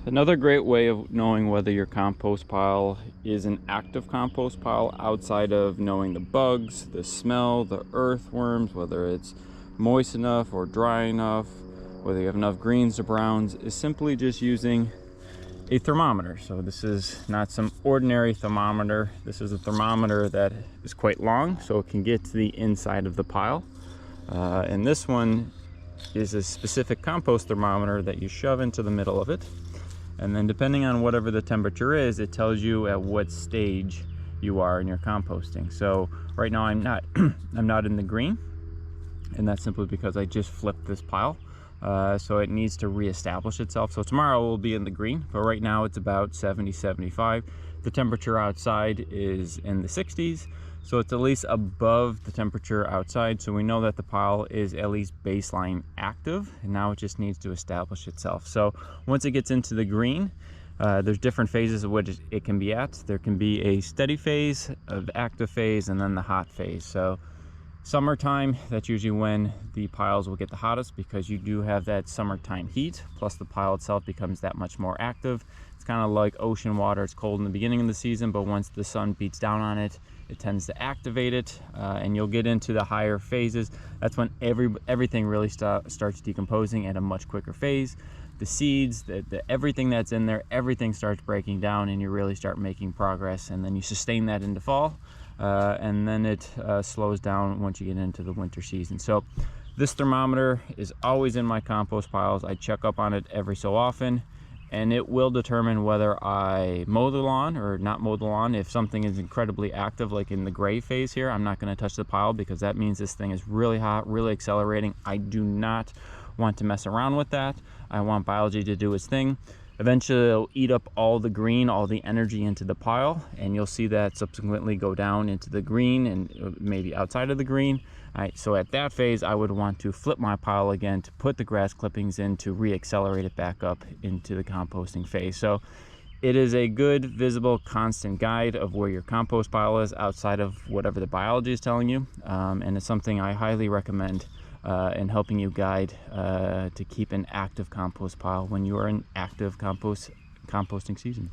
Another great way of knowing whether your compost pile is an active compost pile, outside of knowing the bugs, the smell, the earthworms, whether it's moist enough or dry enough, whether you have enough greens or browns, is simply just using a thermometer. So this is not some ordinary thermometer. This is a thermometer that is quite long, so it can get to the inside of the pile. And this one is a specific compost thermometer that you shove into the middle of it. And then depending on whatever the temperature is, it tells you at what stage you are in your composting. So right now I'm not I'm not in the green, and that's simply because I just flipped this pile. So it needs to reestablish itself. So tomorrow we'll be in the green, but right now it's about 70, 75. The temperature outside is in the 60s. So it's at least above the temperature outside. So we know that the pile is at least baseline active, and now it just needs to establish itself. So once it gets into the green, there's different phases of which it can be at. There can be a steady phase, of active phase, and then the hot phase. So summertime, that's usually when the piles will get the hottest, because you do have that summertime heat, plus the pile itself becomes that much more active. It's kind of like ocean water. It's cold in the beginning of the season, but once the sun beats down on it, it tends to activate it, and you'll get into the higher phases. That's when everything really starts decomposing at a much quicker phase. The seeds, everything that's in there, everything starts breaking down, and you really start making progress, and then you sustain that into fall. And then it slows down once you get into the winter season. So this thermometer is always in my compost piles. I check up on it every so often, and it will determine whether I mow the lawn or not mow the lawn. If something is incredibly active, like in the gray phase here, I'm not going to touch the pile, because that means this thing is really hot, really accelerating. I do not want to mess around with that. I want biology to do its thing. Eventually it'll eat up all the green, all the energy into the pile, and you'll see that subsequently go down into the green and maybe outside of the green. All right, so at that phase, I would want to flip my pile again to put the grass clippings in to re-accelerate it back up into the composting phase. So it is a good, visible, constant guide of where your compost pile is outside of whatever the biology is telling you. And it's something I highly recommend in helping you guide to keep an active compost pile when you are in active composting season.